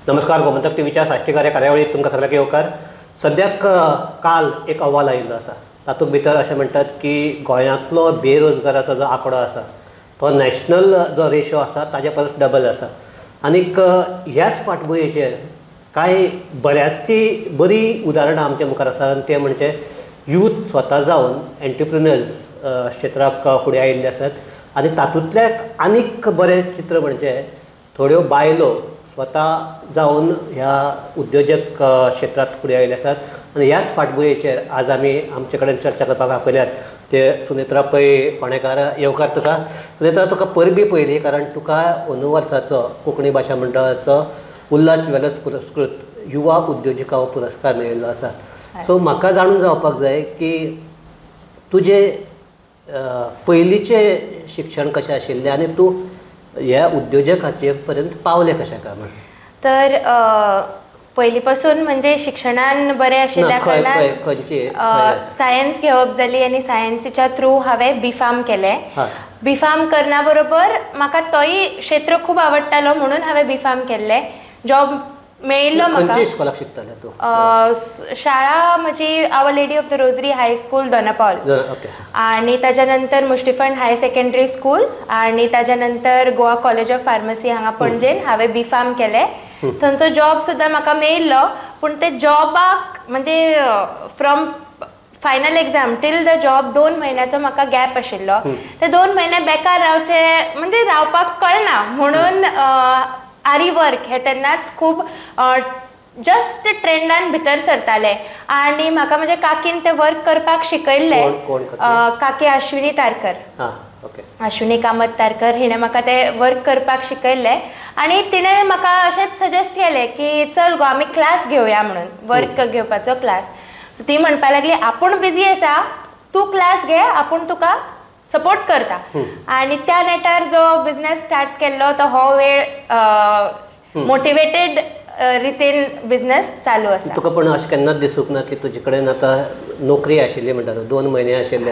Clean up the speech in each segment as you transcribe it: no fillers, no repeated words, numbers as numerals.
नमस्कार. गोमंतक टीव्हीच्या साश्टीकार ह्या कार्यावळीत तुमकां सगळ्यांक येवकार. सद्याक काल एक अहवाल आयिल्लो आसा. तातूंत भितर अशें म्हणटात की गोंयांतलो बेरोजगाराचो जो आंकडो आसा तो नॅशनल जो रेशो आसा ताजे परस डबल आसा. आनीक ह्याच फाटभुंयेचेर कांय बऱ्याची बरी उदाहरणां आमच्या मुखार आसा. आनी ते म्हणजे यूथ स्वता जावन एंटरप्रिन्युअर्स क्षेत्राक फुडें आयिल्ले आसात. आनी तातूंतले आनीक बरें चित्र म्हणजे थोड्यो बायलो स्वता जावन ह्या उद्योजक क्षेत्रांत फुडें आयिल्ले आसात. आनी ह्याच फाटभुंयेचेर आज आमी आमचे कडेन चर्चा करपाक आपयल्यात ते सुनेत्रा पै फोंडेकार. येवकार तुका. सुनेत्रा, तुका परबी पयली, कारण तुका अंदू वर्साचो कोंकणी भाशा मंडळाचो उल्हास ज्वेलर्स पुरस्कृत युवा उद्योजिका हो पुरस्कार मेळिल्लो आसा. सो म्हाका जाणून जावपाक जाय की तुजें पयलींचें शिक्षण कशें आशिल्लें आनी तूं ह्या उद्योजकाचे पर्यंत पावले कशें काय म्हण. तर पयलीं पासून म्हणजे शिक्षणान बरें आशिल्ल्या कारणान सायन्स घेवप जाली आनी सायन्सीच्या थ्रू हांवें B.Pharm केलें. B.Pharm करना बरोबर म्हाका तोय क्षेत्र खूब आवडटालो म्हणून हांवें B.Pharm केल्लें. जॉब मेळिल्लो म्हाका. खंयच्या इस्कॉलाक शिकताले तूं? शाळा म्हजी आवर lady of the rosary high school Dona Paula. आनी ताच्या नंतर मुश्टीफंड हायर सेकंडरी स्कूल आनी ताच्या नंतर गोवा कॉलेज ऑफ फार्मसी हांगा पणजेन हांवें B.Pharm केलें. थंयचो जॉब सुद्दां म्हाका मेळिल्लो. पूण ते जॉबाक म्हणजे from final exam till the job 2 म्हयन्याचो म्हाका गॅप आशिल्लो. ते 2 म्हयने बेकार रावचे म्हणजे रावपाक कळना म्हणून आरी वर्क हे तेन्नाच खूब जस्ट ट्रेंडान भितर सरताले. आनी म्हाका म्हज्या काकीन ते वर्क करपाक शिकयल्लें. काकी अश्विनी तारकर, अश्विनी कामत तारकर हिणें म्हाका ते वर्क करपाक शिकयल्लें. आनी तिणें म्हाका अशेंच सजेस्ट केलें की चल गो आमी क्लास घेवया म्हणून, वर्क घेवपाचो क्लास. सो ती म्हणपाक लागली आपूण बिजी आसा, तूं क्लास घे, आपूण तुका सपोर्ट करता. आनी त्या नेटार जो बिझनेस स्टार्ट केल्लो तो हो वेळ मोटिवेटेड रितीन बिझनेस चालू आसा. तुका पण अशें केन्नाच दिसूंक ना की तुजे कडेन आतां नोकरी आशिल्ली म्हणटा 2 म्हयने आशिल्ले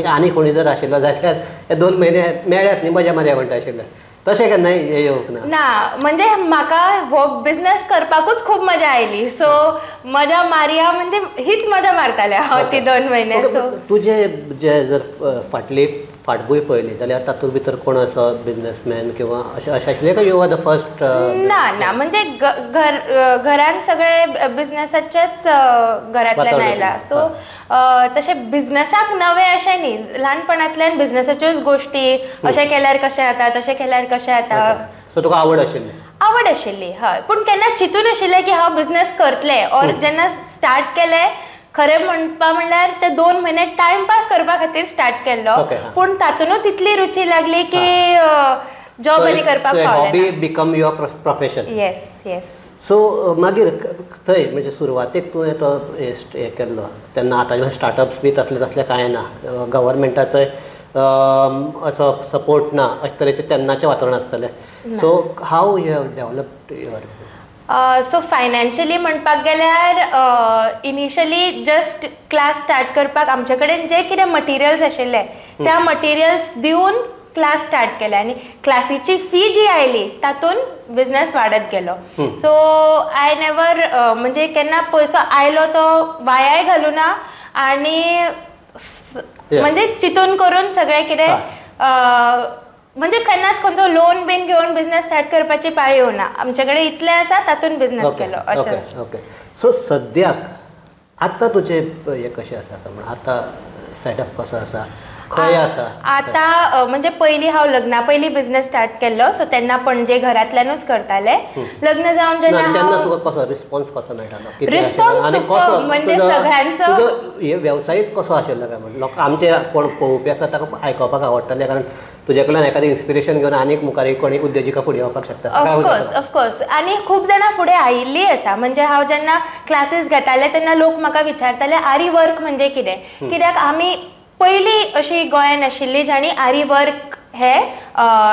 आनी कोणी जर आशिल्लो जाल्यार हे 2 म्हयने मेळ्ळ्यात न्ही मजा मारया म्हणटा आशिल्ले. तशें केन्नाय येवंक ना? ना, म्हणजे म्हाका हो बिझनेस करपाकूच खूब मजा आयली. सो मजा मारया म्हणजे हीच मजा मारताले हांव ती 2 म्हयने. सो तुजे जे जर फाटली फाटभूंय पळयली जाल्यार तातूंत भितर कोण असो बिझनेसमॅन किंवा अशें आशिल्लें काय यू आर द फर्स्ट? ना, म्हणजे घरान सगळे बिझनेसाचेच घरांतल्यान आयला. सो तशें बिझनेसाक नवें अशें न्ही, ल्हानपणांतल्यान बिझनेसाच्योच गोश्टी अशें केल्यार कशें जाता, तशें केल्यार कशें जाता. सो तुका आवड आशिल्ली? आवड आशिल्ली, हय. पूण केन्ना चिंतून आशिल्लें की हांव बिझनेस करतलें. और जेन्ना स्टार्ट केलें खरें म्हणपा म्हणल्यार ते 2 म्हयने टायमपास करपा खातीर स्टार्ट केल्लो. पूण तातूंतच इतली रुची लागली की जॉब आनी करपाक पावलें. Hobby become your profession. Yes, yes. So मागीर थंय म्हणजे सुरवातेक तुवें तो हें केल्लो तेन्ना आतां स्टार्टअप्स बी तसले कांय ना, गव्हर्मेंटाचो असो सपोर्ट ना, अशे तरेचें तेन्नाचें वातावरण आसतलें. So how you have developed your? So financially म्हणपाक गेल्यार इनिशियली जस्ट क्लास स्टार्ट करपाक आमचे कडेन जे कितें मटिरियल्स आशिल्ले त्या मटिरियल्स दिवन क्लास स्टार्ट केले. आनी क्लासीची फी जी आयली तातून बिझनेस वाडत गेलो. सो आय नेवर म्हणजे केन्ना पयसो आयलो तो वायाय घालूं ना. आनी म्हणजे चिंतून करून सगळें कितें म्हणजे केन्नाच खंयचो लोन बीन घेवन बिझनेस स्टार्ट करपाची पाळी येवना. आमचे कडेन इतलें आसा तातून बिझनेस केलो अशें. ओके. सो सद्याक आतां तुजें हें कशें आसा काय म्हण आतां सेटअप कसो आसा, खंय आसा आतां? म्हणजे पयलीं हांव लग्ना पयलीं बिझनेस स्टार्ट केल्लो. सो तेन्ना पणजे घरांतल्यानूच करताले. लग्न जावन जेन्ना तुका कसो रिस्पॉन्स कसो मेळटालो? रिस्पॉन्स म्हणजे सगळ्यांचो हे वेवसायच कसो आशिल्लो काय म्हण लोक आमचे कोण पळोवपी आसा ताका आयकपाक आवडटलें, कारण तुजे कडल्यान एखादें इन्स्पिरेशन घेवन आनीक मुखार कोणी उद्योजिका फुडें येवपाक शकता. ऑफकोर्स. आनी खूब जाणां फुडें आयिल्लीं आसा. म्हणजे हांव जेन्ना क्लासीस घेताले तेन्ना लोक म्हाका विचारताले आरी वर्क म्हणजे कितें. कित्याक आमी पयलीं अशी गोंयान आशिल्ली जाणी आरी वर्क हे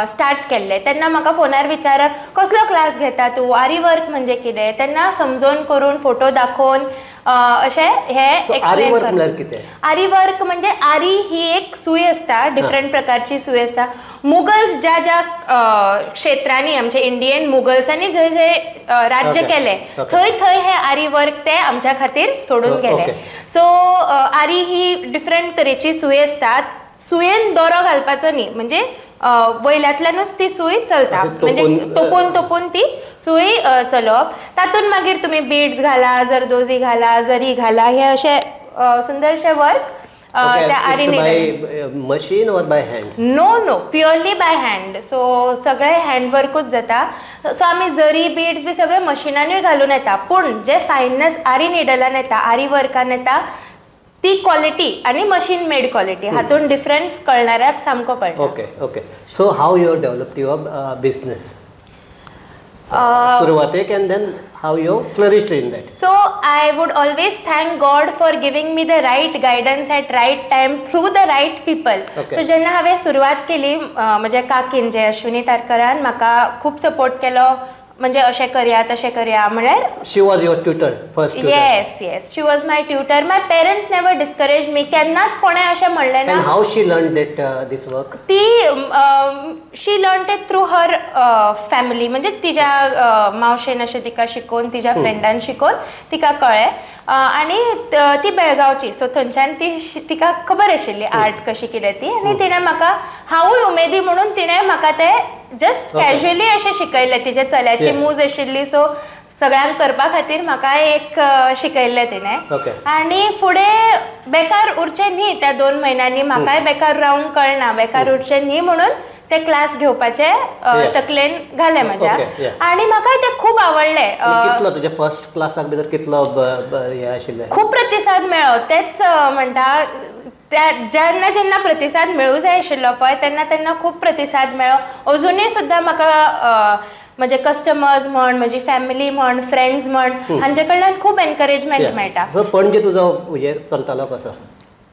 स्टार्ट केल्ले. तेन्ना म्हाका फोनार विचारप कसलो क्लास घेता तूं, आरी वर्क म्हणजे कितें. तेन्ना समजोवन करून फोटो दाखोवन अशें हे एक्सप्लेन करता. आरी वर्क म्हणजे आरी ही एक सूय असता, डिफरंट प्रकारची सूय असता. मुगल्स ज्या ज्या क्षेत्रांनी आमच्या इंडियन मुगल्सांनी जंय जंय राज्य केले थंय थंय हे आरी वर्क ते आमच्या खातीर सोडून गेले. सो आरी ही डिफरंट तरेची सूय असता. सुयेन दोरो घालपाचो न्ही, म्हणजे वयल्यातल्यानूच ती सूय चलता, म्हणजे तोपून तोपून ती सूय चलोवप. तातूंत मागीर तुमी बीड्स घाला, जरदोजी घाला, जरी घाला, हे अशे सुंदरशे वर्क त्या आरीन. Machine or by hand? No, purely by hand. So सगळे हँडवर्कूच जाता. सो आमी जरी बीड्स बी सगळे मशिनानूय घालून येता, पूण जे फायननेस आरी निडलान येता, आरी वर्कान येता, ती क्वालिटी आणि मशीन मेड क्वालिटी हातून डिफरन्स कळणाऱ्याक सामको कळटा. Okay. So how you developed your business सुरवातेक and then how you flourished in that? So I would always thank God for giving me the right guidance at right time through the right people. So जेन्ना हांवें सुरवात केली, म्हज्या काकीन जे अश्विनी तारकरान म्हाका खूब support केलो, म्हणजे अशें करया तशें करया म्हळ्यार. She was your tutor, first tutor? Yes, she was my tutor. My parents never discourage me. केन्नाच कोणें अशें म्हणलें ना. And how she learn this work? She learn it through her family, म्हणजे तिच्या मावशेन अशें तिका शिकोवन, तिच्या फ्रेंडान शिकोवन तिका कळ्ळें. आनी ती बेळगांवची, सो थंयच्यान तिका खबर आशिल्ली आर्ट कशी कितें ती, आनी तिणें म्हाका, हांवूय उमेदी म्हणून तिणें म्हाका तें जस्ट कॅज्युअली अशें शिकयलें. तिच्या चल्याची मूज आशिल्ली, सो सगळ्यांक करपा खातीर म्हाका एक शिकयल्लें तिणें. आनी फुडें बेकार उरचें न्ही त्या 2 म्हयन्यांनी, म्हाकाय बेकार रावंक कळना, बेकार उरचें न्ही म्हणून ते क्लास घेवपाचे तकलेन घाले म्हज्या. आनी म्हाका ते खूब आवडलें. कितलो तुज्या फर्स्ट क्लासाक भितर कितलो हे आशिल्लें? खूब प्रतिसाद मेळ्ळो. तेच म्हणटा, जेन्ना जेन्ना प्रतिसाद मेळूं जाय आशिल्लो पळय, तेन्ना खूब प्रतिसाद मेळ्ळो. अजुनूय सुद्दां म्हाका म्हजे कस्टमर्स म्हण, म्हजी फॅमिली म्हण, फ्रेंड्स म्हण, हांचे कडल्यान खूब एनकरेजमेंट मेळटा. पणजे तुजो चलतालो कसो?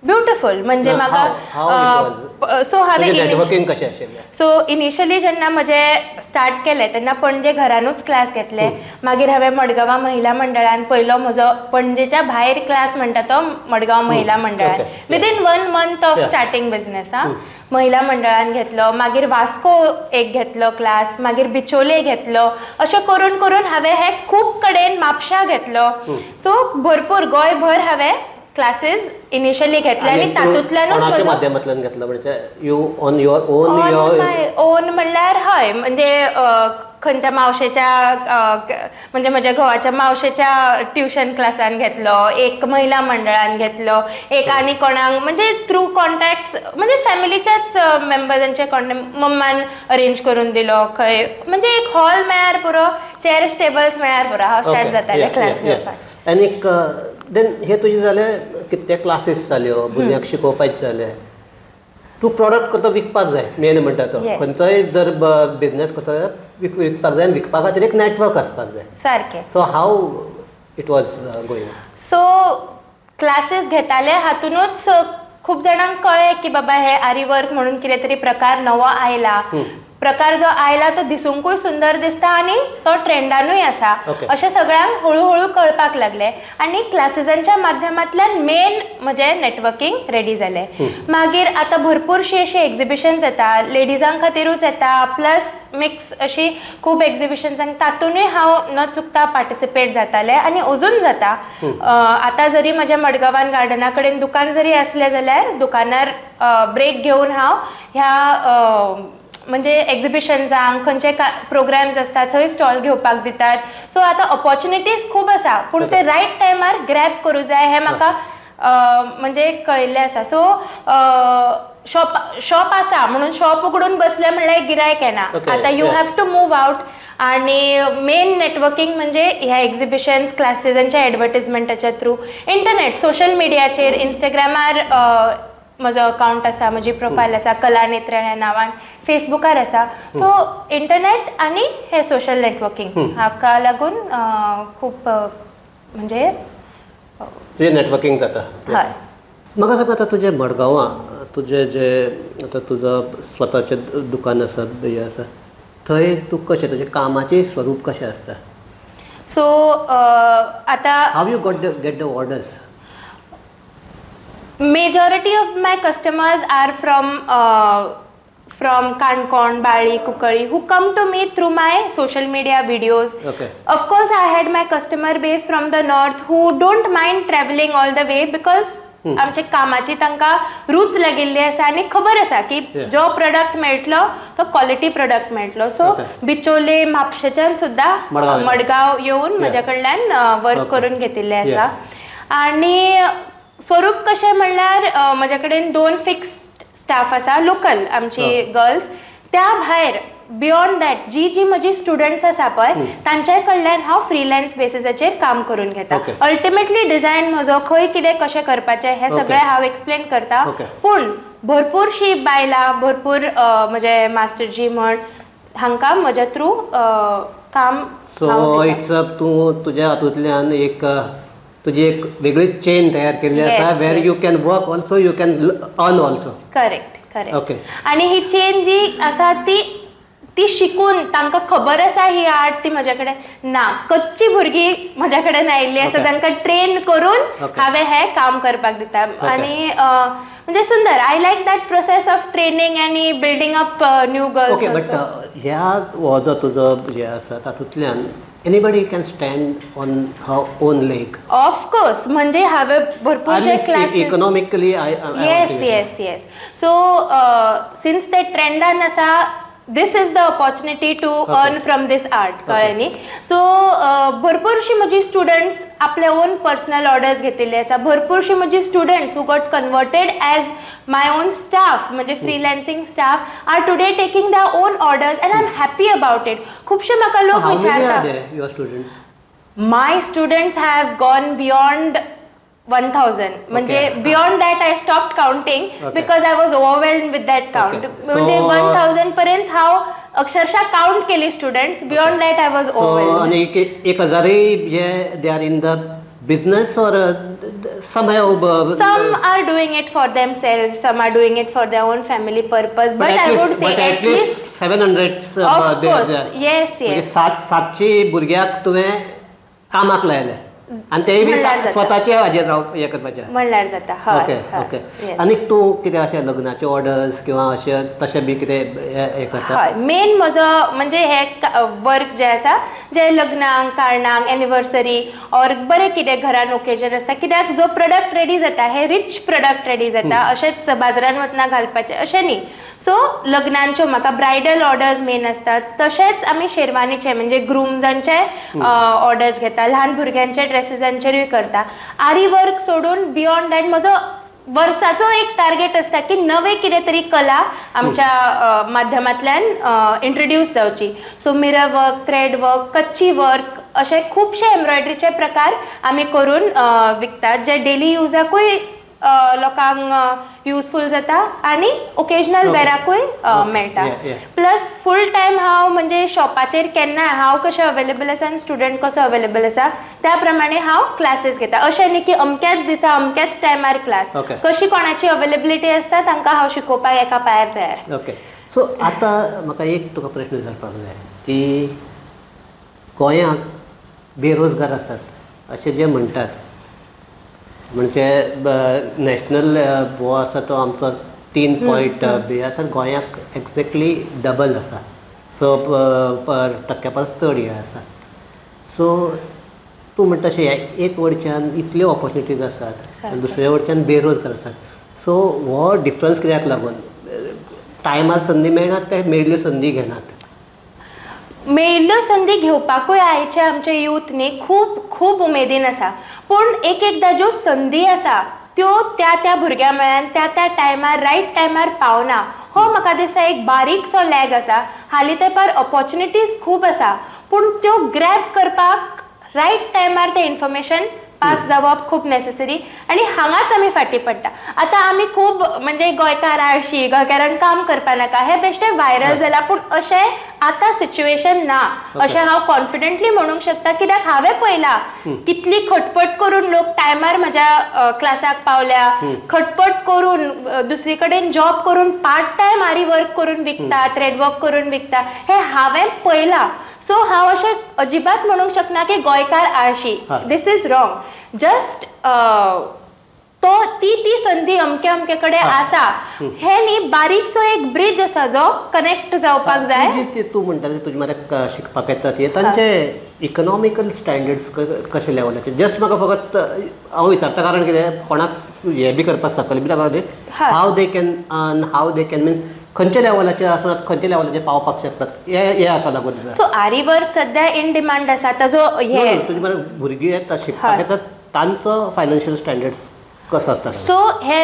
ब्युटिफूल. म्हणजे म्हाका, सो हांवें नेटवर्किंग कशें आशिल्लें? सो इनिशियली जेन्ना म्हजें स्टार्ट केलें तेन्ना पणजे घरानूच क्लास घेतले. मागीर हांवें मडगांवां महिला मंडळान, पयलो म्हजो पणजेच्या भायर क्लास म्हणटा तो मडगांव महिला मंडळान. Within 1 month of starting business महिला मंडळान घेतलो. मागीर वास्को एक घेतलो क्लास, मागीर बिचोले घेतलो. अशें करून करून हांवें हे खूब कडेन, म्हापशा घेतलो. सो भरपूर गोंयभर हांवें क्लासेस इनिशियली घेतले. आनी तातूंतल्यानूच माध्यमांतल्यान घेतलो, म्हणजे यू ऑन युअर ओन म्हणल्यार हय, म्हणजे खंयच्या मावशेच्या, म्हणजे म्हज्या घोवाच्या मावशेच्या ट्युशन क्लासान घेतलो, एक महिला मंडळान घेतलो, एक आनी कोणाक, म्हणजे थ्रू कॉन्टॅक्ट्स, म्हणजे फॅमिलीच्याच मेंबर्सांचे कॉन्टॅक्ट मम्मान अरेंज करून दिलो. खंय म्हणजे एक हॉल मेळ्यार पुरो, चेअर्स टेबल्स मेळ्यार पुरो, हांव स्टार्ट जातालें क्लास घेवपाक. आनी देन हे तुजे जाले कितले क्लासीस जाल्यो, भुरग्यांक शिकोवपाचे जाले. तूं प्रॉडक्ट कसो विकपाक जाय, मेन म्हणटा तो. खंयचोय जर बिझनेस कसो विकपाक जाय, विकपा खातीर एक नेटवर्क आसपाक जाय. सारकें. So how it was going? So classes घेताले, हातूनूच खूब जाणांक कळ्ळें की बाबा हे आरी वर्क म्हणून कितें तरी प्रकार नवो आयला. प्रकार जो आयला तो दिसूंकूय सुंदर दिसता आनी तो ट्रेंडानूय आसा, अशें सगळ्यांक हळू कळपाक लागलें. आनी क्लासिसांच्या माध्यमांतल्यान मेन म्हजें नेटवर्कींग रेडी जालें. मागीर आतां भरपूरशीं अशीं एक्झिबिशन्स येता, लेडिजां खातीरूच येता, प्लस मिक्स अशीं खूब एक्झिबिशन्सांक, तातूंतूय हांव न चुकता पार्टिसिपेट जातालें आनी अजून जाता. आतां जरी म्हज्या मडगांवान गार्डना कडेन दुकान जरी आसलें जाल्यार दुकानार ब्रेक घेवन हांव ह्या म्हणजे एक्झिबिशन्सांक, खंयचे प्रोग्राम्स आसता थंय स्टॉल घेवपाक दितात. सो आतां ऑपॉर्च्युनिटीज खूब आसा, पूण ते रायट टायमार ग्रॅब करूं जाय हें म्हाका म्हणजे कळिल्लें आसा. सो शॉप आसा म्हणून शॉप उगडून बसलें म्हणल्यार गिरायक येना. आतां you have to move out. आनी मेन नेटवर्कींग म्हणजे ह्या एक्झिबिशन्स, क्लासिसांच्या एडवर्टिजमेंटाच्या थ्रू, इंटरनेट, सोशल मिडियाचेर, इंस्टाग्रामार म्हजो अकाउंट आसा, म्हजी प्रोफायल आसा कलानेत्र ह्या नांवान, फेसबुकार आसा. सो इंटरनेट आनी हे सोशल नेटवर्कींग हाका लागून खूब म्हणजे तुजें नेटवर्कींग जाता. हय. म्हाका सांग, आतां तुजें मडगांवां तुजें जें आतां तुजो स्वताचें दुकान आसा, हें आसा, थंय तूं कशें, तुजें कामाचें स्वरूप कशें आसता? सो आता how you get the orders? Majority of my customers are from Kankon, Bali, Kukali, who come to me through my social media videos. Okay. Of course, I had my customer base from the north who don't mind traveling all the way because आमचे कामाची तांकां रूच लागिल्ली आसा आनी खबर आसा की जो प्रोडक्ट मेळटलो तो क्वॉलिटी प्रोडक्ट मेळटलो. सो बिचोले म्हापशेच्यान सुद्दां मडगांव येवन म्हजे कडल्यान वर्क करून घेतिल्ले आसा. आनी स्वरूप कशें म्हणल्यार म्हजे कडेन 2 फिक्स्ड स्टाफ आसा लोकल आमची गर्ल्स. त्या भायर बियॉन्ड दॅट जी म्हजी स्टुडंट्स आसा पळय तांचे कडल्यान हांव फ्रीलॅन्स बेसिसाचेर काम करून घेता. अल्टिमेटली डिझायन म्हजो खंय कितें कशें करपाचें हें सगळें हांव एक्सप्लेन करता. पूण भरपूरशीं बायलां भरपूर म्हजे मास्टरजी म्हण हांकां म्हज्या थ्रू काम. सो इट्स तूं तुज्या हातूंतल्यान एक तुजी एक वेगळीच चेन तयार केल्ली आसा where you can work also you can earn also. Correct. Okay. आनी ही चेन जी आसा ती शिकून तांकां खबर आसा ही आर्ट ती म्हजे कडेन ना. कच्ची भुरगीं म्हज्या कडेन आयिल्ली आसा तांकां ट्रेन करून हांवें हें काम करपाक दिता. आनी म्हणजे सुंदर. I like that process of training आनी building up new girls. Okay. But ह्या हो जो तुजो जे आसा तातूंतल्यान anybody can stand on her own leg? Of course. म्हणजे हांवें भरपूरशे classes economically yes. So since ते ट्रेंडान आसा this is the opportunity to earn from this art. कळ्ळें न्ही. सो भरपूरशी म्हजी स्टुडंट्स आपले ओन पर्सनल ऑर्डर्स घेतिल्ले आसा. भरपूरशी म्हजी students who got converted as my own staff म्हणजे freelancing staff are today taking their own orders and I am happy about it. खुबशे म्हाका लोक विचारतात. My students have gone beyond 1000. म्हणजे beyond that I stopped counting because I was overwhelmed with that count. म्हणजे 1000 पर्यंत हांव अक्षरशः count केली students. Beyond that I was overwhelmed. आणि 1000 जे they are in the business or somehow some are doing it for themselves, some are doing it for their own family purpose, but I would say at least 700 of course. Yes. 700 भुरग्याक तुवें कामाक लायले आणि तेय बी स्वताचे हाजेर हे करपाचे म्हणल्यार जाता. ओके. आनी तूं कितें अशें लग्नाचे ऑर्डर्स किंवा अशें तशें बी कितें हे करता? हय. मेन म्हजो म्हणजे हे वर्क जे आसा जे लग्नाक कारणांक एनिवर्सरी ऑर बरें कितें घरान ओकेजन आसता कित्याक जो प्रोडक्ट रेडी जाता हे रिच प्रोडक्ट रेडी जाता. अशेंच बाजारान वतना घालपाचें अशें न्ही. सो लग्नांच्यो म्हाका ब्रायडल ऑर्डर्स मेन आसतात. तशेंच आमी शेरवानीचे म्हणजे ग्रुम्सांचे ऑर्डर्स घेता. ल्हान भुरग्यांचे ड्रेसिसांचेरूय करता. आरी वर्क सोडून बियॉन्ड दॅट म्हजो वर्साचो एक टार्गेट आसता की नवे कितें तरी कला आमच्या माध्यमांतल्यान इंट्रोड्यूस जावची. So mirror work, thread work, कच्ची वर्क अशे खुबशे एम्ब्रॉयडरीचे प्रकार आमी करून विकतात जे डेली युजाकूय लोकांक युजफूल जाता आनी ओकेजनल वेराकूय मेळटा. प्लस फूल टायम हांव म्हणजे शॉपाचेर केन्नाय हांव कशें अवेलेबल आसा आनी स्टुडंट कसो अवेलेबल आसा त्या प्रमाणे हांव क्लासीस घेता. अशें न्ही की अमक्याच दिसा अमक्याच टायमार क्लास. कशी कोणाची अवेलेबिलिटी आसता तांकां हांव शिकोवपाक एका पांयार तयार. ओके. सो आतां म्हाका एक तुका प्रश्न विचारपाक जाय की गोंयांत बेरोजगार आसात अशें जे म्हणटात म्हणजे नॅशनल हो आसा तो आमचो 3 पॉयंट बी आसा. गोंयांक एक्झॅक्टली डबल आसा. सो टक्क्या परस चड हे आसा. सो तूं म्हणटा अशें एक वटच्यान इतल्यो ऑपॉर्च्युनिटीज आसात आनी दुसऱ्या वटच्यान बेरोजगार आसात. सो हो डिफरन्स कित्याक लागून? टायमार संदी मेळनात काय मेळिल्ल्यो संदी घेनात? मेळिल्ल्यो संदी घेवपाकूय आयचे आमचे यूथ न्ही खूब उमेदीन आसा. पूण एकदां ज्यो संदी आसा त्यो त्या भुरग्यां मेळ्यान त्या टायमार रायट टायमार पावना. हो म्हाका दिसता एक बारीकसो लॅग आसा. हालीं तेंपार ऑपॉर्च्युनिटीज खूब आसा पूण त्यो ग्रॅब करपाक रायट टायमार तें इन्फॉर्मेशन पास जावप खूब नेसेसरी आनी हांगाच आमी फाटीं पडटा. आतां आमी खूब म्हणजे गोंयकार आळशी, गोंयकारांक काम करपा नाका हे बेश्टें व्हायरल जाला पूण अशें आतां सिच्युएशन ना अशें हांव कॉन्फिडंटली म्हणूंक शकता. कित्याक हांवें पळयलां कितली खटपट करून लोक टायमार म्हज्या क्लासाक पावल्या. खटपट करून दुसरे कडेन जॉब करून पार्ट टायम आरी वर्क करून विकता, थ्रेड वर्क करून विकता हे हांवें पळयलां. सो हांव अशें अजिबात म्हणूंक शकना की गोंयकार आळशी. दिस इज रॉंग. जस्ट ती संधी अमके कडेन आसा. हे न्ही बारीकसो एक ब्रिज आसा जो कनेक्ट जावपाक जाय. तूं म्हणटा तुजे म्हऱ्याक शिकपाक येता ती तांचे इकॉनॉमिकल स्टँडर्ड्स कशे लेवलाचे. जस्ट म्हाका फकत हांव विचारता कारण कितें कोणाक हे बी करपाक सकयल बी लागले how they can earn, how they can means खंयच्या लेवलाचे आसात, खंयच्या लेवलाचे पावपाक शकतात हे हाका लागून. सो आरी वर्क सद्या इन डिमांड आसा. ताजो हे तुजे म्हऱ्याक भुरगीं येतात शिकपाक येतात तांचो फायनान्शियल स्टँडर्ड्स कसो आसता. सो हे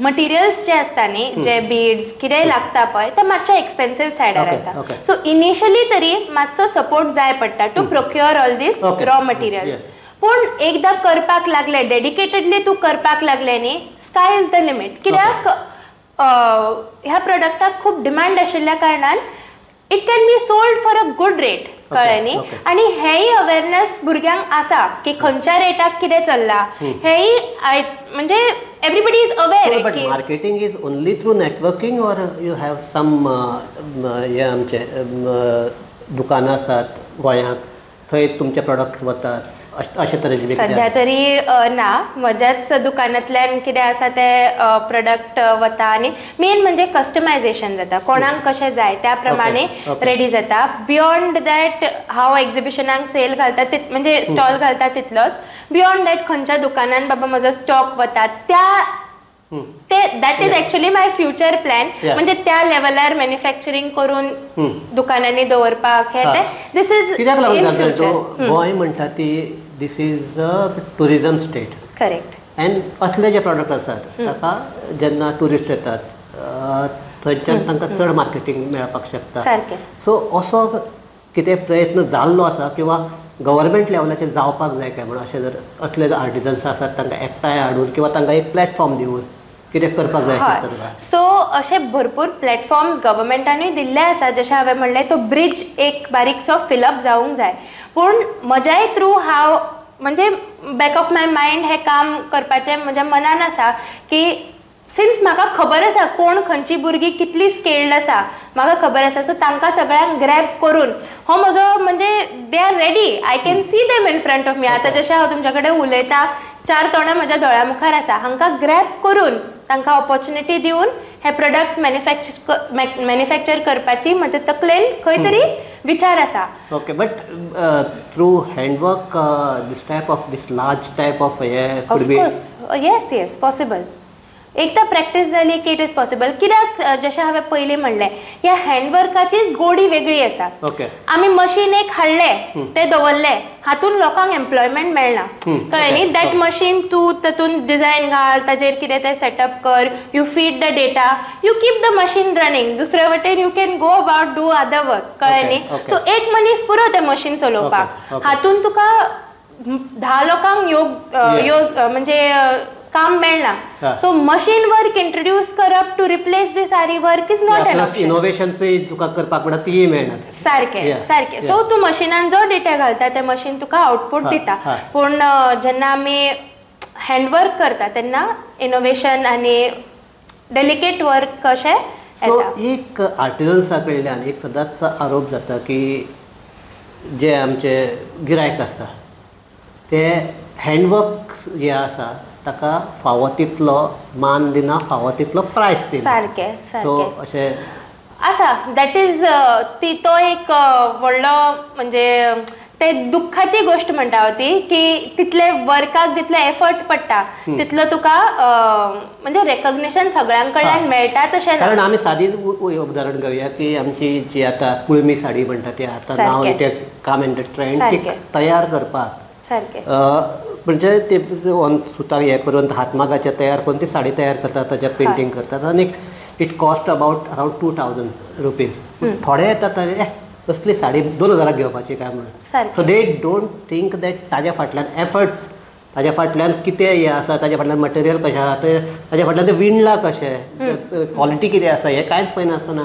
मटिरियल्स जे असता न्ही, जे बीड्स कितेंय लागता पळय ते मातशे एक्सपेन्सिव सायडार आसता. सो इनिशियली तरी मातसो सपोर्ट जाय पडटा to procure all these raw materials. पूण एकदां करपाक लागले, डेडिकेटेडली तूं करपाक लागले न्ही, स्काय इज द लिमीट. कित्याक ह्या प्रोडक्टाक खूब डिमांड आशिल्ल्या कारणान it can be sold for a good rate. कळ्ळें न्ही. आनी हेय अवेरनेस भुरग्यांक आसा की खंयच्या रेटाक कितें चल्ला हेय म्हणजे everybody is aware. But marketing is only through networking or you have some हे आमचे दुकानां आसात गोंयांत थंय तुमचे प्रोडक्ट वतात अशे तरेचे. सध्या तरी ना, म्हज्याच दुकानांतल्यान कितें आसा ते प्रोडक्ट वता आनी मेन म्हणजे कस्टमायजेशन जाता. कोणाक कशें जाय त्या प्रमाणे रेडी जाता. बियॉन्ड दॅट हांव एक्झिबिशनाक सेल घालता म्हणजे स्टॉल घालता तितलोच. बियॉन्ड दॅट खंयच्या दुकानान बाबा म्हजो स्टॉक वता that is actually my future plan. म्हणजे त्या लेवलार मॅन्युफॅक्चरिंग करून दुकानांनी दवरपाक हे दिस इज इन फ्युचर. गोंय म्हणटा ती this is a tourism state. Correct. And असले जे प्रोडक्ट आसात ताका जेन्ना टुरिस्ट येतात थंयच्यान तांकां चड मार्केटींग मेळपाक शकता. सारकें. सो असो कितें प्रयत्न जाल्लो आसा किंवा गव्हर्मेंट लेवलाचेर जावपाक जाय काय म्हणून अशें जर असले आर्टिजन्स आसात तांकां एकठांय हाडून किंवा तांकां एक प्लॅटफॉर्म दिवन कितें करपाक जाय. सो अशे भरपूर प्लॅटफॉर्म्स गव्हर्मेंटानूय दिल्ले आसा. जशें हांवें म्हणलें तो ब्रिज एक बारीकसो फिलअप जावंक जाय. पूण म्हज्याय थ्रू हांव म्हणजे बॅक ऑफ माय मायंड हें काम करपाचें म्हज्या मनान आसा की सिन्स म्हाका खबर आसा कोण खंयची भुरगीं कितली स्केल्ड आसा म्हाका खबर आसा. सो तांकां सगळ्यांक ग्रॅब करून हो म्हजो म्हणजे they are ready. I can see them in front of me. आतां जशें हांव तुमच्या कडेन उलयतां 4 तोंडां म्हज्या दोळ्या मुखार आसा. हांकां ग्रॅब करून तांकां ऑपॉर्च्युनिटी दिवन हे प्रोडक्ट्स मॅन्युफॅक्चर करपाची म्हज्या तकलेन खंय तरी विचार आसा. Okay. But through handwork this type of this large type of he could be. Yes yes possible. एकदां प्रॅक्टीस जाली की इट इज पॉसिबल. कित्याक जशें हांवें पयलीं म्हणलें ह्या हँडवर्काचीच गोडी वेगळी आसा. आमी मशीन एक हाडलें तें दवरलें हातून लोकांक एम्प्लॉयमेंट मेळना. कळ्ळें न्ही. दॅट मशीन तूं तातूंत डिझायन घाल ताजेर कितें तें सेटअप कर. You feed the data. You keep the machine running. दुसरे वटेन you can go about do other work. कळ्ळें न्ही. सो एक मनीस पुरो तें मशीन चलोवपाक. हातून तुका 10 लोकांक म्हणजे काम मेळना. सो मशीन वर्क इंट्रोड्यूस करप to replace these aari work is not an option. इनोव्हेशन्सय तुका करपाक मेळटा तीय मेळना. सारकें सारकें. सो तूं मशिनान जो डेटा घालता तें मशीन तुका आउटपूट दिता. पूण जेन्ना आमी हँडवर्क करता तेन्ना इनोव्हेशन आनी डेलिकेट वर्क कशें. सो एक आर्टिजन्सा कडल्यान एक सदांच आरोप जाता की जे आमचे गिरायक आसता ते हँडवर्क जे आसा ताका फावो तितलो मान दिना, फावो तितलो प्रायस दिना. सारकें. सो अशें आसा. दॅट इज तो एक व्हडलो म्हणजे ते दुख्खाची गोष्ट म्हणटा हांव ती की तितले वर्काक जितले एफर्ट पडटा तितलो तुका म्हणजे रेकग्निशन सगळ्यां कडल्यान मेळटाच अशें. कारण आमी सादी उदाहरण घेवया की आमची जी आतां कुळमी साडी म्हणटा ती आतां now it is come in the trend ती तयार करपाक. सारकें. म्हणजे ते सुताक हे करून हातमागाचे तयार करून ती साडी तयार करतात ताच्या पेंटींग करतात आनी it cost about around 2000 rupees. थोडे येतात कसली साडी 2000 घेवपाची काय म्हणून. So they don't think that ताज्या फाटल्यान एफर्ट्स ताज्या फाटल्यान कितें हें आसा ताज्या फाटल्यान मटेरियल कशें आसा ताज्या फाटल्यान तें विणलां कशें क्वॉलिटी कितें आसा हें कांयच पळयनासतना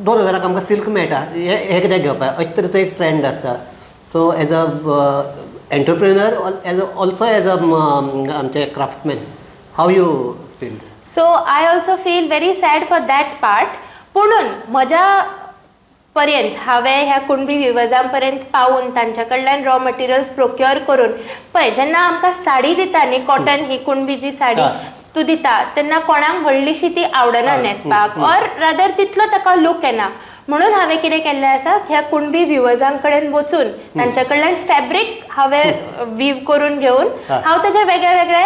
2000 आमकां सिल्क मेळटा हें कितें घेवपाक अशें तरेचो एक ट्रेंड आसा. So as a entrepreneur also as a amche craftsman how you feel? So I also feel very sad for that part. Punun माझ्या पर्यंत हांवें ह्या कुणबी विवजां पर्यंत पावून तांच्या कडल्यान रॉ मटेरियल्स प्रोक्योर करून पळय जेन्ना आमकां साडी दिता न्ही कॉटन ही कुणबी जी साडी तूं दिता तेन्ना कोणाक व्हडलीशी ती आवडना न्हेसपाक ऑर रादर तितलो ताका लूक येना म्हणून हांवें कितें केल्लें आसा ह्या कुणबी विवजां कडेन वचून तांच्या कडल्यान फॅब्रीक हांवें वीव करून घेवन हांव ताजे वेगळे वेगळे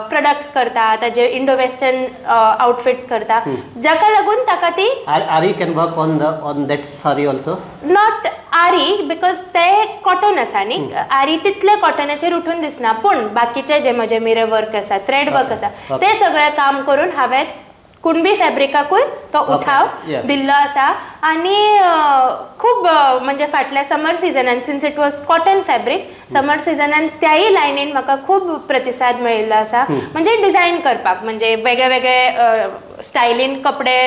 प्रोडक्ट्स करता ताजे इंडो वेस्टर्न आउटफिट्स करता जाका लागून ताका ती आरी can work on that sari also not आरी बिकॉज ते कॉटन आसा न्ही आरी तितले कॉटनाचेर उठून दिसना पूण बाकीचे जे म्हजे मिरर वर्क आसा थ्रेड वर्क आसा ते सगळें काम करून हांवें कुणबी फॅब्रिकाकूय तो उठाव दिल्लो आसा आनी खूब म्हणजे फाटल्या समर सिजनान since it was cotton fabric summer सिजनान त्याय लायनीन म्हाका खूब प्रतिसाद मेळिल्लो आसा म्हणजे डिझायन करपाक म्हणजे वेगळे वेगळे स्टायलीन कपडे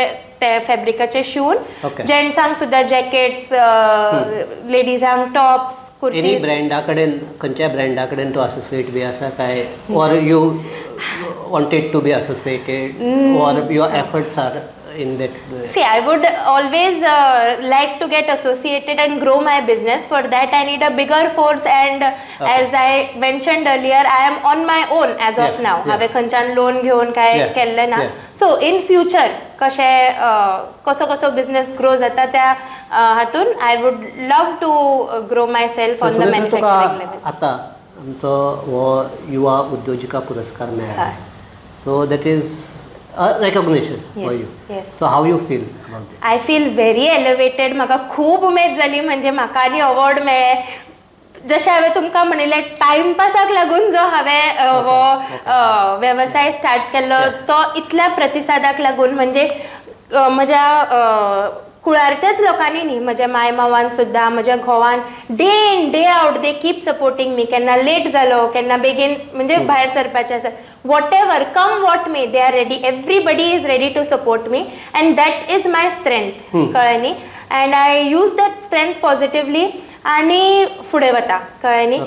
ते फॅब्रिकाचे शिवून जेंट्सांक सुद्दां जॅकेट्स लेडीजांक टॉप्स एनी ब्रँडा कडेन खंयच्या ब्रँडा कडेन तूं असोसिएट बी आसा काय or you wanted to be associated or your efforts are in that see I would always like to get associated and grow my business for that I need a bigger force and as I mentioned earlier I am on my own as of now have khanchan loan घेवन काय केल्ले ना so in future कशे कसो business grow जाता त्या हातून I would love to grow myself on the manufacturing level आता आमचो हो युवा उद्योजिका पुरस्कार मेळ्ळा so that is a recognition for you. So how you feel about it? I feel very elevated. म्हाका खूब उमेद जाली म्हणजे म्हाका आनी अवॉर्ड मेळ्ळे जशें हांवें तुमकां म्हणिल्लें टायमपासाक लागून जो हांवें हो वेवसाय स्टार्ट केल्लो तो इतल्या प्रतिसादाक लागून म्हणजे म्हज्या कुळारच्याच लोकांनी न्ही म्हज्या माय मावान सुद्दां म्हज्या घोवान day in day out they keep supporting me केन्ना लेट जालो केन्ना बेगीन म्हणजे भायर सरपाचें आसा whatever come what may they are ready everybody is ready to support me and that is my strength कळ्ळें न्ही and I use that strength positively आनी फुडें वता कळ्ळें न्ही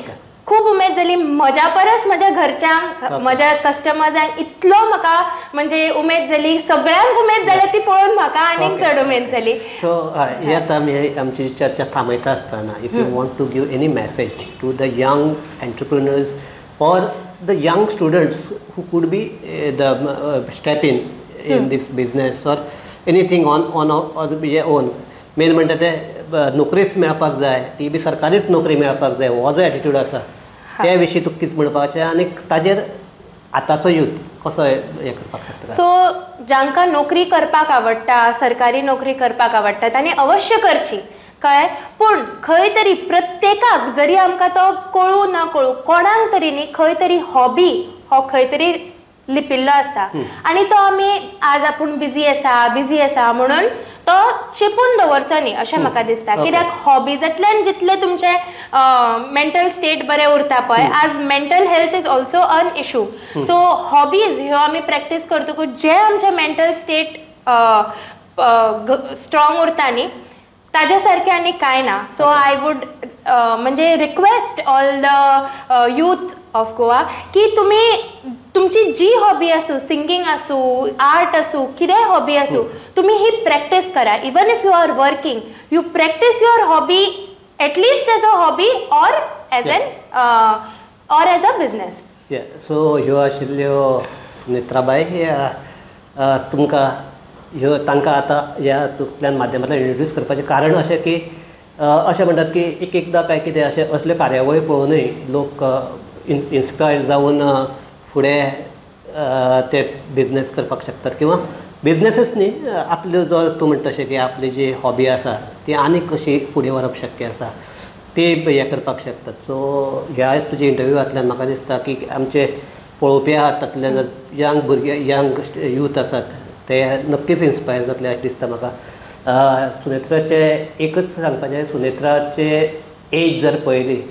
खूब उमेद जाली म्हज्या परस म्हज्या घरच्यांक म्हज्या कस्टमर्सांक इतलो म्हाका म्हणजे उमेद जाली सगळ्यांक उमेद जाली ती पळोवन म्हाका आनीक चड उमेद जाली सो यात आमी आमची चर्चा थांबयता आसतना if you want to give any message to the young entrepreneurs or the young students who could be the step in this business or anything on their own main म्हणटा ते नोकरीच मेळपाक जाय ती बी सरकारीच नोकरी मेळपाक जाय हो जो एटिट्यूड आसा त्या विशीं तुका कितें म्हणपाचें आनी ताजेर आतांचो यूथ कसो हें करपाक शकता सो जांकां नोकरी करपाक आवडटा सरकारी नोकरी करपाक आवडटा तांणी अवश्य करची कळ्ळें पूण खंय तरी प्रत्येकाक जरी आमकां तो कळू ना कळू कोणाक तरी न्ही खंय तरी हॉबी हो खंय तरी लिपिल्लो आसता आनी तो आमी आज आपूण बिजी आसा म्हणून तो चिपून दवरचो न्ही अशें म्हाका दिसता कित्याक हॉबीजांतल्यान जितले तुमचे मेंटल स्टेट बरें उरता पळय आज mental health is also an issue so hobbies ह्यो आमी प्रॅक्टीस करतकूच जे आमचे मेंटल स्टेट स्ट्रॉंग उरता न्ही ताज्या सारकें आनी कांय ना सो आय वूड म्हणजे request all the youth of Goa की तुमी तुमची जी हॉबी आसूं सिंगींग आसूं आर्ट आसूं कितेंय हॉबी आसूं तुमी ही प्रॅक्टीस करा even if you are working you practice your hobby atleast as a hobby or as a business so ह्यो आशिल्ल्यो सुनेत्राबाई तुमकां ह्यो तांकां आतां ह्या तुमच्यान माध्यमांतल्यान इंट्रोड्यूस करपाचें कारण अशें की अशें म्हणटात की एकदां काय कितें अशें असल्यो कार्यावळी पळोवनूय लोक इन्स्पायर जावन फुडें ते बिजनेस करपाक शकतात किंवा बिजनेसच न्ही आपल्यो जो तूं म्हणटा तशें की आपली जी हॉबी आसा ती आनीक कशी फुडें व्हरप शक्य आसा ती हें करपाक शकतात सो ह्या तुज्या इंटरव्यूवांतल्यान म्हाका दिसता की आमचे पळोवपी आहात तातूंतले यंग भुरगे यंग यूथ आसात ते नक्कीच इन्स्पायर जातले अशें दिसता म्हाका सुनेत्राचे एकच सांगपाचें सुनेत्राचे एज जर पळयली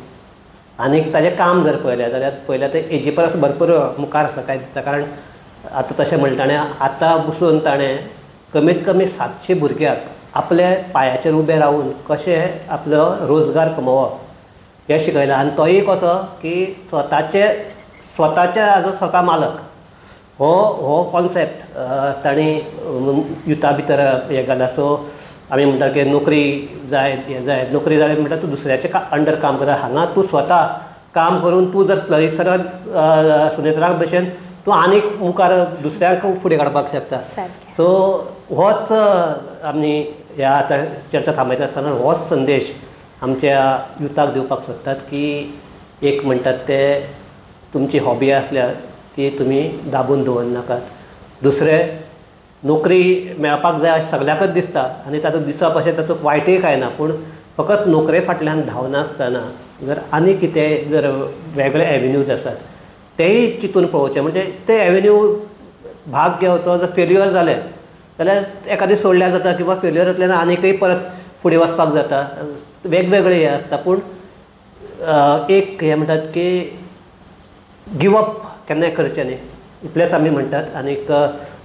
आनीक ताजें काम जर पळयलें जाल्यार पयल्या ते एजी परस भरपूर मुखार आसा काय दिसता कारण आतां तशें म्हणटा ताणें आतां बसून ताणें कमीत कमी 700 भुरग्यांक आपल्या पांयाचेर उबे रावून कशें आपलो रोजगार कमोवप हें शिकयलां आनी तोय कसो की स्वताचे हाजो स्वता मालक हो कॉन्सेप्ट तांणी युथा भितर हें घाला सो आमी म्हणटा की नोकरी जाय हें जाय नोकरी जाय म्हणटा तूं दुसऱ्याचे अंडर काम करता. हांगा तूं स्वता काम करून तूं जर सरळ सुनेत्रा भशेन तूं आनीक मुखार दुसऱ्यांक फुडें काडपाक शकता. सो होच आमी ह्या आतां चर्चा थांबयता आसतना होच संदेश आमच्या युथाक दिवपाक सोदतात की एक म्हणटात ते तुमची हॉबी आसल्यार ती तुमी दाबून दवरनाकात. दुसरें नोकरी मेळपाक जाय सगळ्याकच दिसता आनी तातूंत दिसप अशें तातूंत वायटय कांय ना. पूण फकत नोकरे फाटल्यान धांवनासतना जर आनी कितें जर वेगळे एवेन्यूज आसात तेय चिंतून पळोवचें. म्हणजे ते एवेन्यू भाग घेवचो. जर फेल्युअर जालें जाल्यार एखादें सोडल्यार जाता किंवा फेल्युअर जातल्यान आनीकय परत फुडें वचपाक जाता. वेगवेगळे हे आसता. पूण एक हे म्हणटात की गिवअप केन्नाय करचें न्ही इतलेंच आमी म्हणटात. आनीक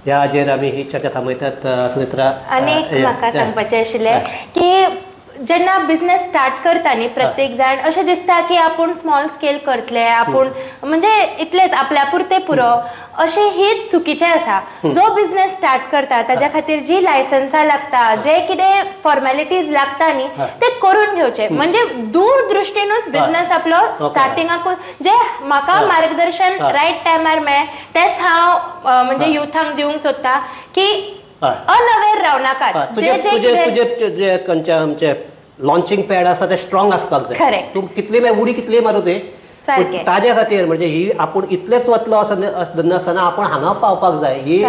ह्या हाजेर आमी ही चर्चा थांबयतात. सुनेत्रा आनीक म्हाका सांगपाचें आशिल्लें की जेन्ना बिझनेस स्टार्ट करता न्ही प्रत्येक जाण अशें दिसता की आपूण स्मॉल स्केल करतले आपूण म्हणजे इतलेंच आपल्या पुरतें पुरो अशें हेच चुकीचें आसा. जो बिझनेस स्टार्ट करता ताच्या खातीर जी लायसन्सां लागता जे कितें फॉर्मेलिटीज लागता न्ही ते करून घेवचे. म्हणजे दूरदृश्टीनूच बिझनेस आपलो स्टार्टिंगाकूच जे म्हाका मार्गदर्शन रायट टायमार मेळ्ळें तेंच हांव म्हणजे युथांक दिवंक सोदता की अनअवेर रावनाकात. तुजे खंयच्या आमचे लॉन्चिंग पॅड आसा ते स्ट्रॉंग आसपाक जाय. तूं कितली उडी कितली मारूं ते ताज्या खातीर म्हणजे ही आपूण इतलेच वतलो असो नासतना आपूण हांगा पावपाक जाय ही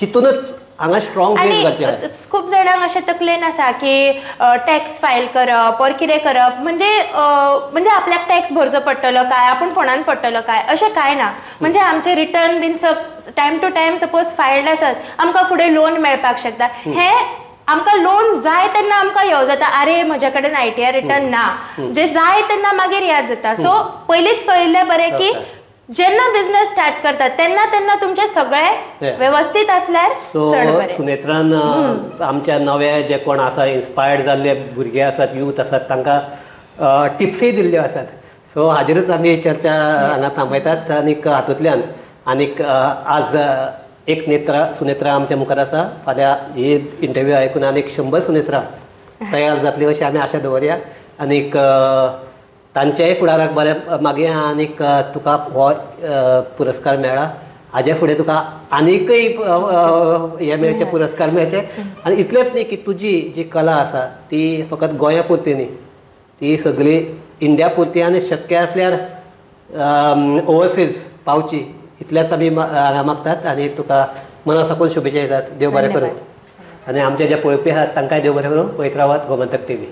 चिंतूनच हांगा स्ट्रॉंग बेस घालचें. खूब जाणांक अशें तकलेन आसा की टॅक्स फायल करप और कितें करप म्हणजे आपल्याक टॅक्स भरचो पडटलो काय आपूण फोंडान पडटलो काय अशें कांय ना. म्हणजे आमचे return been time to time suppose filed आसत आमकां फुडें लोन मेळपाक शकता. हे आमकां लोन जाय तेन्ना आमकां येवं जाता अरे म्हज्या कडेन ITR रिटर्न ना जे जाय तेन्ना मागीर याद जाता. सो पयलींच कळिल्लें बरें की जेन्ना बिझनेस स्टार्ट करतात तेन्ना तुमचे सगळे व्यवस्थित असल्यार चड बरें. सुनेत्रान आमच्या नवे जे कोण आसा इन्स्पायर्ड जाल्ले भुरगे आसात युथ आसात तांकां टिप्सय दिल्ल्यो आसात. सो हाजेरूच आमी चर्चा हांगा थांबयतात. आनीक हातूंतल्यान आनीक आज एक सुनेत्रा आमच्या मुखार आसा. फाल्यां ही इंटरव्यू आयकून आनीक 100 सुनेत्रा तयार जातली अशी आमी आशा दवरया. आनीक तांच्याय फुडाराक बरें मागीर आनीक तुका हो पुरस्कार मेळ्ळा हाजे फुडें तुका आनीकय हे मेळचे पुरस्कार मेळचे. आनी इतलेंच न्ही की तुजी जी कला आसा ती फकत गोंया पुरती न्ही ती सगळी इंडिया पुरती आनी शक्य आसल्यार ओवरसीज पावची इतलेंच आमी हांगा मागतात. आनी तुका मना साकून शुभेच्छा दितात. देव बरें करूं. आनी आमचे जे पळोवपी आहात तांकांय देव बरें करूं. पळयत रावात गोमंतक TV.